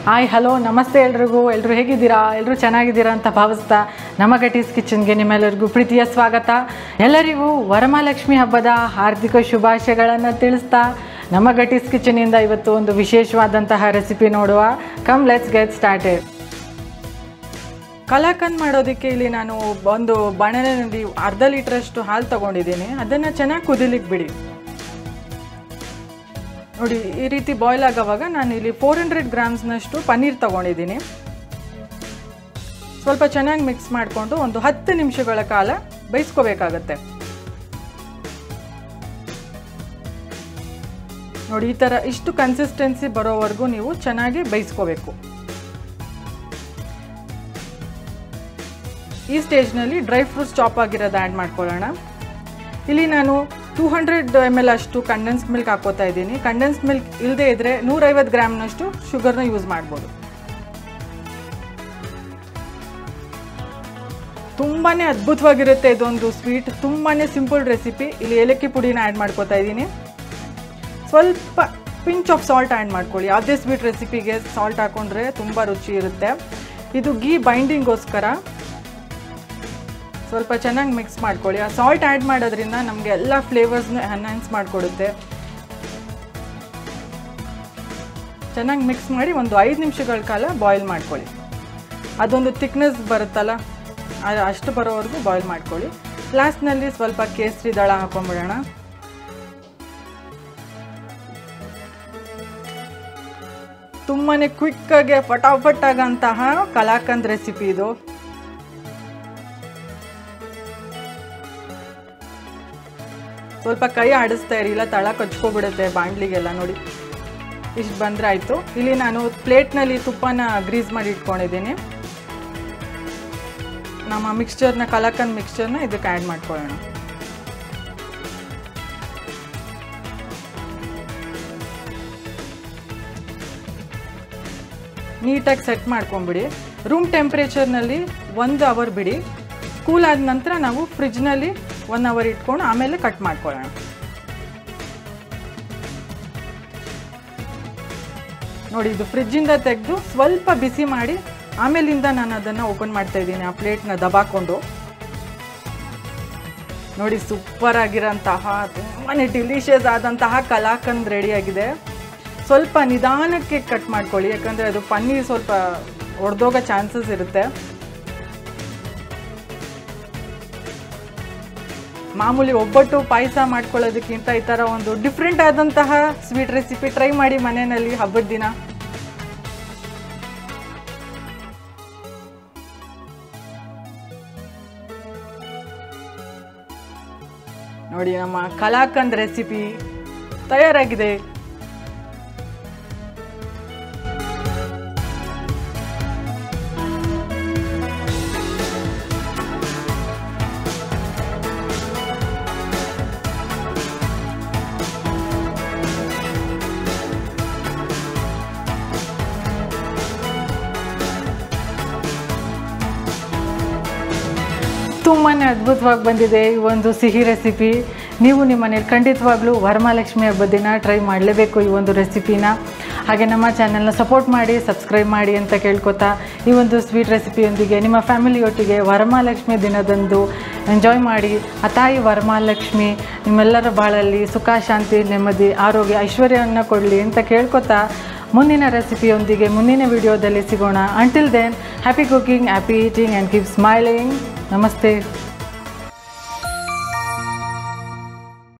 Hi hello ನಮಸ್ತೆ ಎಲ್ಲರಿಗೂ ಹೇಗಿದ್ದೀರಾ ಎಲ್ಲರೂ ಚೆನ್ನಾಗಿದ್ದೀರಾ ಅಂತ ಭಾವಿಸ್ತಾ ನಮ್ಮ ಗಟೀಸ್ ಕಿಚನ್ಗೆ ನಿಮ್ಮೆಲ್ಲರಿಗೂ ಪ್ರೀತಿಯ ಸ್ವಾಗತ. ಎಲ್ಲರಿಗೂ ವರಮಹಾಲಕ್ಷ್ಮಿ ಹಬ್ಬದ ಹಾರ್ದಿಕ ಶುಭಾಶಯಗಳನ್ನು ತಿಳಿಸ್ತಾ ನಮ್ಮ ಗಟೀಸ್ ಕಿಚನಿಂದ ಇವತ್ತು ಒಂದು ವಿಶೇಷವಾದಂತಹ ರೆಸಿಪಿ ನೋಡುವ. Come let's get started. Kalakand ಮಾಡೋದಕ್ಕೆ ಇಲ್ಲಿ ನಾನು ಒಂದು ಬಾಣಲೆಯಲ್ಲಿ ಅರ್ಧ ಲೀಟ್ರಷ್ಟು ಹಾಲು ತೊಗೊಂಡಿದ್ದೀನಿ. ಅದನ್ನು ಚೆನ್ನಾಗಿ ಕುದಿಲಿಕ್ಕೆ ಬಿಡಿ. ನೋಡಿ, ಈ ರೀತಿ ಬಾಯ್ಲ್ ಆಗೋವಾಗ ನಾನು ಇಲ್ಲಿ 400 ಗ್ರಾಮ್ಸ್ನಷ್ಟು ಪನ್ನೀರ್ ತೊಗೊಂಡಿದ್ದೀನಿ. ಸ್ವಲ್ಪ ಚೆನ್ನಾಗಿ ಮಿಕ್ಸ್ ಮಾಡಿಕೊಂಡು ಒಂದು 10 ನಿಮಿಷಗಳ ಕಾಲ ಬೇಯಿಸ್ಕೋಬೇಕಾಗತ್ತೆ. ನೋಡಿ, ಈ ಥರ ಇಷ್ಟು ಕನ್ಸಿಸ್ಟೆನ್ಸಿ ಬರೋವರೆಗೂ ನೀವು ಚೆನ್ನಾಗಿ ಬೇಯಿಸ್ಕೋಬೇಕು. ಈ ಸ್ಟೇಜ್ನಲ್ಲಿ ಡ್ರೈ ಫ್ರೂಟ್ಸ್ ಚಾಪ್ ಆಗಿರೋದು ಆ್ಯಡ್ ಮಾಡ್ಕೊಳ್ಳೋಣ. ಇಲ್ಲಿ ನಾನು 200 ml ಅಷ್ಟು ಕಂಡೆನ್ಸ್ಡ್ ಮಿಲ್ಕ್ ಹಾಕೋತಾ ಇದ್ದೀನಿ. ಕಂಡೆನ್ಸ್ಡ್ ಮಿಲ್ಕ್ ಇಲ್ಲದೆ ಇದ್ದರೆ 150 ಗ್ರಾಮ್ನಷ್ಟು ಶುಗರ್ನ ಯೂಸ್ ಮಾಡ್ಬೋದು. ತುಂಬಾ ಅದ್ಭುತವಾಗಿರುತ್ತೆ ಇದೊಂದು ಸ್ವೀಟ್. ತುಂಬಾ ಸಿಂಪಲ್ ರೆಸಿಪಿ. ಇಲ್ಲಿ ಏಲಕ್ಕಿ ಪುಡಿನ ಆ್ಯಡ್ ಮಾಡ್ಕೋತಾ ಇದ್ದೀನಿ. ಸ್ವಲ್ಪ ಪಿಂಚ್ ಆಫ್ ಸಾಲ್ಟ್ ಆ್ಯಡ್ ಮಾಡ್ಕೊಳ್ಳಿ. ಯಾವುದೇ ಸ್ವೀಟ್ ರೆಸಿಪಿಗೆ ಸಾಲ್ಟ್ ಹಾಕೊಂಡ್ರೆ ತುಂಬ ರುಚಿ ಇರುತ್ತೆ. ಇದು ಗೀ ಬೈಂಡಿಂಗೋಸ್ಕರ ಸ್ವಲ್ಪ ಚೆನ್ನಾಗಿ ಮಿಕ್ಸ್ ಮಾಡ್ಕೊಳ್ಳಿ. ಆ ಸಾಲ್ಟ್ ಆ್ಯಡ್ ಮಾಡೋದ್ರಿಂದ ನಮಗೆ ಎಲ್ಲ ಫ್ಲೇವರ್ಸ್ನ ಎನ್ಹಾನ್ಸ್ ಮಾಡಿಕೊಡುತ್ತೆ. ಚೆನ್ನಾಗಿ ಮಿಕ್ಸ್ ಮಾಡಿ ಒಂದು 5 ನಿಮಿಷಗಳ ಕಾಲ ಬಾಯ್ಲ್ ಮಾಡ್ಕೊಳ್ಳಿ. ಅದೊಂದು ಥಿಕ್ನೆಸ್ ಬರುತ್ತಲ್ಲ, ಅಷ್ಟು ಬರೋವರೆಗೂ ಬಾಯ್ಲ್ ಮಾಡ್ಕೊಳ್ಳಿ. ಲಾಸ್ಟ್ನಲ್ಲಿ ಸ್ವಲ್ಪ ಕೇಸರಿ ದಳ ಹಾಕೊಂಡ್ಬಿಡೋಣ. ತುಂಬಾ ಕ್ವಿಕ್ಕಾಗಿ ಫಟಾಫಟ್ ಆಗಂತಹ ಕಲಾಕಂದ್ ರೆಸಿಪಿ ಇದು. ಸ್ವಲ್ಪ ಕೈ ಆಡಿಸ್ತಾ ಇರಿ, ಇಲ್ಲ ತಳ ಕಚ್ಕೊಬಿಡುತ್ತೆ ಬಾಣಲಿಗೆಲ್ಲ. ನೋಡಿ, ಇಷ್ಟು ಬಂದರೆ ಆಯಿತು. ಇಲ್ಲಿ ನಾನು ಪ್ಲೇಟ್ನಲ್ಲಿ ತುಪ್ಪನ ಗ್ರೀಸ್ ಮಾಡಿ ಇಟ್ಕೊಂಡಿದ್ದೀನಿ. ನಮ್ಮ ಮಿಕ್ಸ್ಚರ್ನ, ಕಲಾಕಂದ್ ಮಿಕ್ಸ್ಚರ್ನ ಇದಕ್ಕೆ ಆ್ಯಡ್ ಮಾಡ್ಕೊಳ್ಳೋಣ. ನೀಟಾಗಿ ಸೆಟ್ ಮಾಡ್ಕೊಂಬಿಡಿ. ರೂಮ್ ಟೆಂಪ್ರೇಚರ್ನಲ್ಲಿ 1 ಅವರ್ ಬಿಡಿ. ಕೂಲ್ ಆದ ನಂತರ ನಾವು ಫ್ರಿಜ್ನಲ್ಲಿ 1 ಅವರ್ ಇಟ್ಕೊಂಡು ಆಮೇಲೆ ಕಟ್ ಮಾಡ್ಕೊಳ್ಳೋಣ. ನೋಡಿ, ಇದು ಫ್ರಿಜ್ಜಿಂದ ತೆಗೆದು ಸ್ವಲ್ಪ ಬಿಸಿ ಮಾಡಿ ಆಮೇಲಿಂದ ನಾನು ಅದನ್ನು ಓಪನ್ ಮಾಡ್ತಾ ಇದ್ದೀನಿ, ಆ ಪ್ಲೇಟ್ನ ದಬಾಕೊಂಡು. ನೋಡಿ, ಸೂಪರ್ ಆಗಿರೋಂತಹ ತುಂಬಾ ಡಿಲಿಷಿಯಸ್ ಆದಂತಹ ಕಲಾಕಂದ್ ರೆಡಿಯಾಗಿದೆ. ಸ್ವಲ್ಪ ನಿಧಾನಕ್ಕೆ ಕಟ್ ಮಾಡ್ಕೊಳ್ಳಿ, ಯಾಕಂದರೆ ಅದು ಪನ್ನೀರ್ ಸ್ವಲ್ಪ ಒಡೆದೋಗೋ ಚಾನ್ಸಸ್ ಇರುತ್ತೆ. ಮಾಮೂಲಿ ಒಬ್ಬಟ್ಟು ಪಾಯಸ ಮಾಡ್ಕೊಳ್ಳೋದಕ್ಕಿಂತ ಈ ಥರ ಒಂದು ಡಿಫ್ರೆಂಟ್ ಆದಂತಹ ಸ್ವೀಟ್ ರೆಸಿಪಿ ಟ್ರೈ ಮಾಡಿ ಮನೆಯಲ್ಲಿ ಹಬ್ಬದ ದಿನ. ನೋಡಿ, ನಮ್ಮ ಕಲಾಕಂದ್ ರೆಸಿಪಿ ತಯಾರಾಗಿದೆ. ತುಂಬಾ ಅದ್ಭುತವಾಗಿ ಬಂದಿದೆ ಈ ಒಂದು ಸಿಹಿ ರೆಸಿಪಿ. ನೀವು ನಿಮ್ಮ ಮನೇಲಿ ಖಂಡಿತವಾಗ್ಲೂ ವರಮಹಾಲಕ್ಷ್ಮಿ ಹಬ್ಬದ ದಿನ ಟ್ರೈ ಮಾಡಲೇಬೇಕು ಈ ಒಂದು ರೆಸಿಪಿನ. ಹಾಗೆ ನಮ್ಮ ಚಾನಲ್ನ ಸಪೋರ್ಟ್ ಮಾಡಿ, ಸಬ್ಸ್ಕ್ರೈಬ್ ಮಾಡಿ ಅಂತ ಕೇಳ್ಕೊತಾ, ಈ ಒಂದು ಸ್ವೀಟ್ ರೆಸಿಪಿಯೊಂದಿಗೆ ನಿಮ್ಮ ಫ್ಯಾಮಿಲಿಯೊಟ್ಟಿಗೆ ವರಮಹಾಲಕ್ಷ್ಮಿ ದಿನದಂದು ಎಂಜಾಯ್ ಮಾಡಿ. ಆ ತಾಯಿ ವರಮಹಾಲಕ್ಷ್ಮಿ ನಿಮ್ಮೆಲ್ಲರ ಬಾಳಲ್ಲಿ ಸುಖ, ಶಾಂತಿ, ನೆಮ್ಮದಿ, ಆರೋಗ್ಯ, ಐಶ್ವರ್ಯವನ್ನು ಕೊಡಲಿ ಅಂತ ಕೇಳ್ಕೊತಾ ಮುಂದಿನ ರೆಸಿಪಿಯೊಂದಿಗೆ ಮುಂದಿನ ವಿಡಿಯೋದಲ್ಲಿ ಸಿಗೋಣ. Until then, happy cooking, happy eating and keep smiling. ನಮಸ್ತೆ.